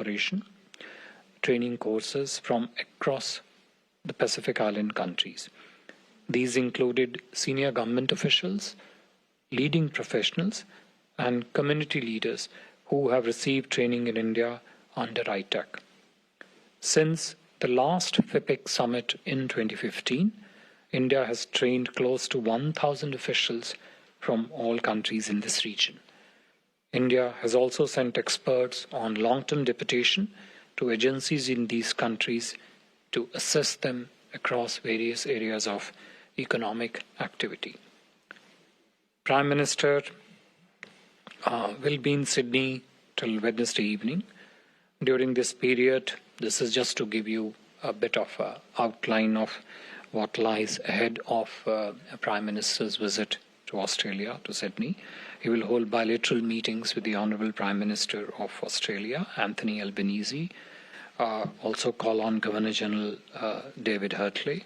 cooperation training courses from across the Pacific Island countries. These included senior government officials, leading professionals, and community leaders who have received training in India under ITAC. Since the last FIPIC summit in 2015, India has trained close to 1,000 officials from all countries in this region. India has also sent experts on long-term deputation to agencies in these countries to assist them across various areas of economic activity. Prime Minister will be in Sydney till Wednesday evening. During this period, this is just to give you a bit of an outline of what lies ahead of a Prime Minister's visit to Australia, to Sydney. He will hold bilateral meetings with the Honourable Prime Minister of Australia, Anthony Albanese, also call on Governor-General David Hartley,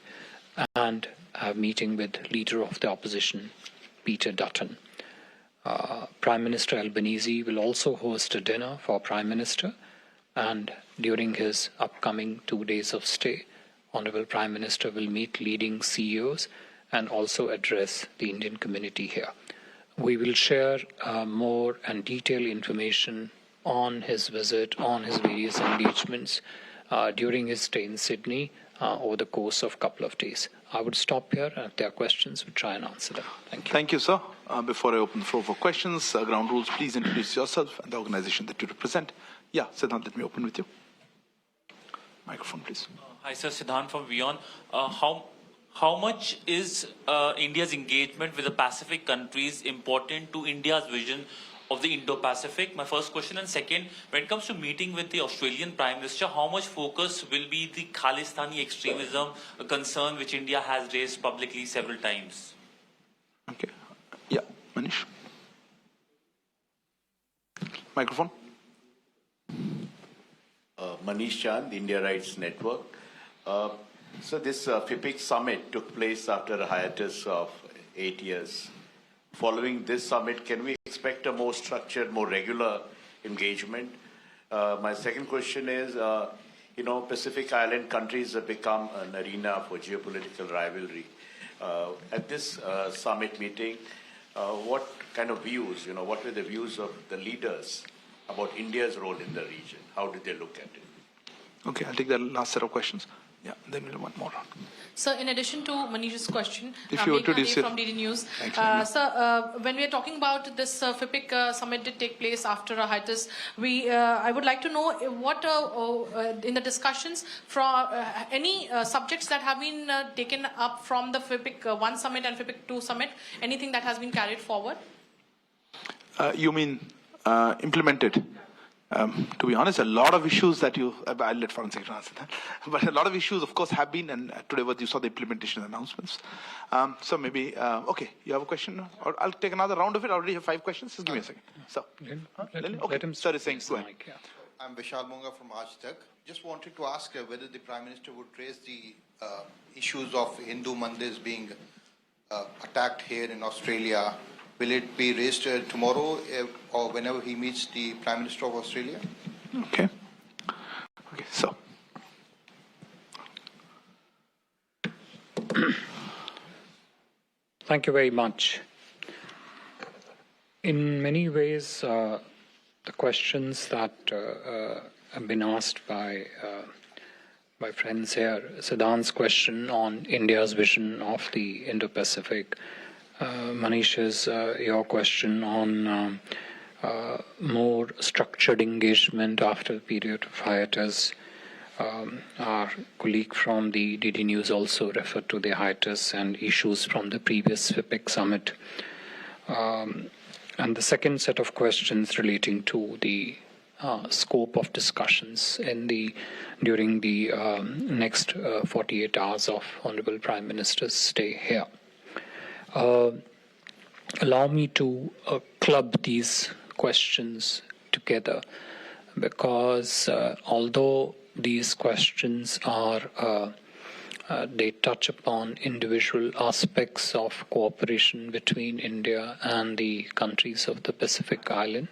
and have meeting with Leader of the Opposition, Peter Dutton. Prime Minister Albanese will also host a dinner for Prime Minister, and during his upcoming 2 days of stay, Honourable Prime Minister will meet leading CEOs and also address the Indian community here. We will share more and detailed information on his visit, on his various engagements during his stay in Sydney over the course of a couple of days. I would stop here, and if there are questions, we'll try and answer them. Thank you. Thank you, sir. Before I open the floor for questions, ground rules, please introduce yourself and the organization that you represent. Yeah, Siddhant, let me open with you. Microphone, please. Hi, sir. Siddhant from WION. How much is India's engagement with the Pacific countries important to India's vision of the Indo-Pacific? My first question. And second, when it comes to meeting with the Australian Prime Minister, how much focus will be the Khalistani extremism, a concern which India has raised publicly several times? Okay. Yeah, Manish. Microphone. Manish Chand, India Rights Network. So this FIPIC summit took place after a hiatus of 8 years. Following this summit, can we expect a more structured, more regular engagement? My second question is, Pacific Island countries have become an arena for geopolitical rivalry. At this summit meeting, what kind of views, what were the views of the leaders about India's role in the region? How did they look at it? Okay, I'll take the last set of questions. Yeah, then we'll want more on. So, in addition to Manish's question, if you introduce from DD News, when we are talking about this FIPIC summit did take place after a hiatus, I would like to know what in the discussions from any subjects that have been taken up from the FIPIC 1 summit and FIPIC 2 summit, anything that has been carried forward? You mean implemented? To be honest, a lot of issues that I'll let Foreign Secretary answer that, but a lot of issues, of course, have been, and today you saw the implementation announcements. So maybe, okay, you have a question? Or I'll take another round of it. I already have 5 questions. Just give me a second. So, let him start saying, go ahead. I'm Vishal Monga from Aaj Tak. Just wanted to ask whether the Prime Minister would raise the issues of Hindu mandirs being attacked here in Australia. Will it be raised tomorrow or whenever he meets the Prime Minister of Australia? Okay. Okay, so. Thank you very much. In many ways, the questions that have been asked by friends here, Siddhant's question on India's vision of the Indo-Pacific, Manish's, your question on more structured engagement after the period of hiatus. Our colleague from the DD News also referred to the hiatus and issues from the previous FIPIC summit. And the second set of questions relating to the scope of discussions during the next 48 hours of Honourable Prime Minister's stay here. Allow me to club these questions together, because although these questions they touch upon individual aspects of cooperation between India and the countries of the Pacific Island,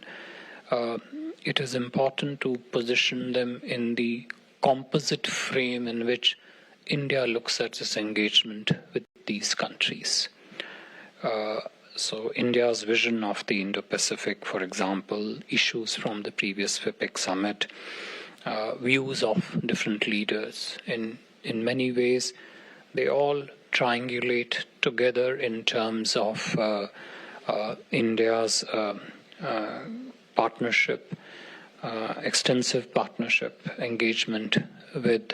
it is important to position them in the composite frame in which India looks at its engagement with these countries. So India's vision of the Indo-Pacific, for example, issues from the previous FIPIC summit, views of different leaders. In many ways, they all triangulate together in terms of India's partnership, extensive partnership, engagement with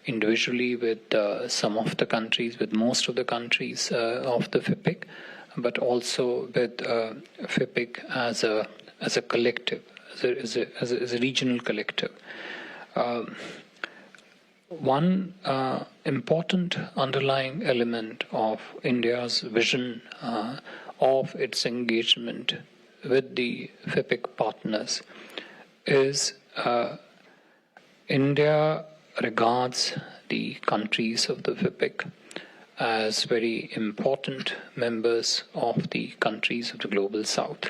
individually with some of the countries, with most of the countries of the FIPIC, but also with FIPIC as a collective, as a regional collective. One important underlying element of India's vision of its engagement with the FIPIC partners is India regards the countries of the FIPIC as very important members of the countries of the Global South.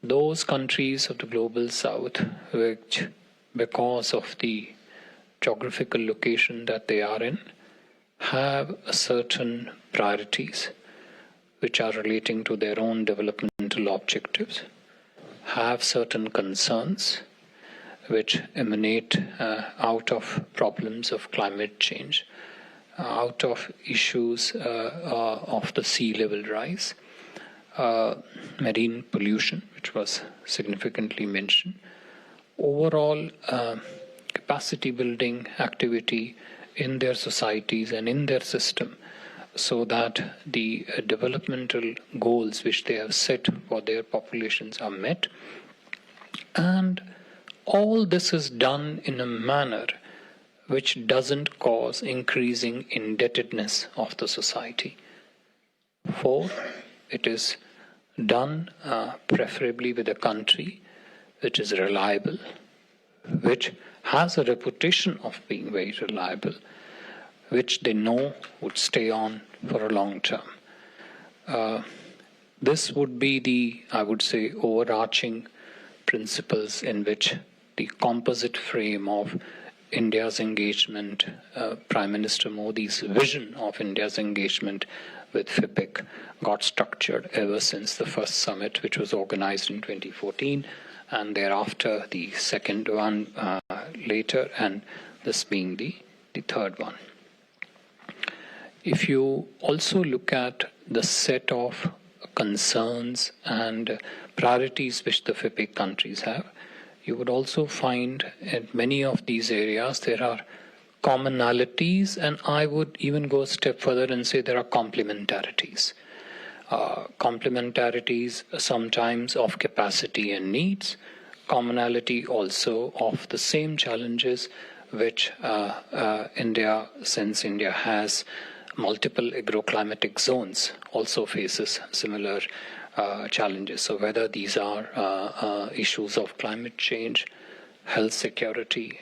Those countries of the Global South which, because of the geographical location that they are in, have certain priorities which are relating to their own developmental objectives, have certain concerns which emanate out of problems of climate change, out of issues of the sea level rise, marine pollution, which was significantly mentioned, overall capacity building activity in their societies and in their system, so that the developmental goals which they have set for their populations are met. And all this is done in a manner which doesn't cause increasing indebtedness of the society. Four, it is done preferably with a country which is reliable, which has a reputation of being very reliable, which they know would stay on for a long term. This would be the, I would say, overarching principles in which the composite frame of India's engagement, Prime Minister Modi's vision of India's engagement with FIPIC got structured ever since the first summit, which was organized in 2014, and thereafter the second one later, and this being the third one. If you also look at the set of concerns and priorities which the FIPIC countries have, you would also find in many of these areas there are commonalities, and I would even go a step further and say there are complementarities. Complementarities sometimes of capacity and needs, commonality also of the same challenges which India, since India has multiple agroclimatic zones, also faces similar challenges. So whether these are issues of climate change, health security,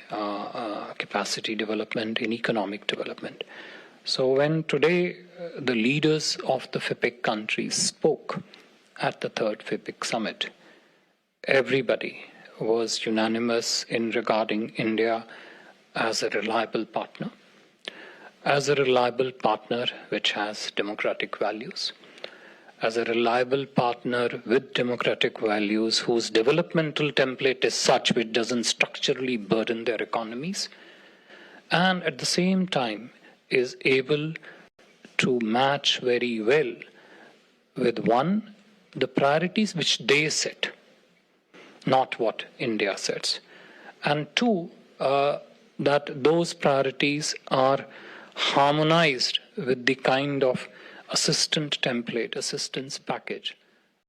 capacity development, and economic development. So when today the leaders of the FIPIC countries spoke at the third FIPIC summit, everybody was unanimous in regarding India as a reliable partner, which has democratic values, as a reliable partner with democratic values whose developmental template is such which doesn't structurally burden their economies, and at the same time is able to match very well with one, the priorities which they set, not what India sets, and two, that those priorities are harmonized with the kind of assistance package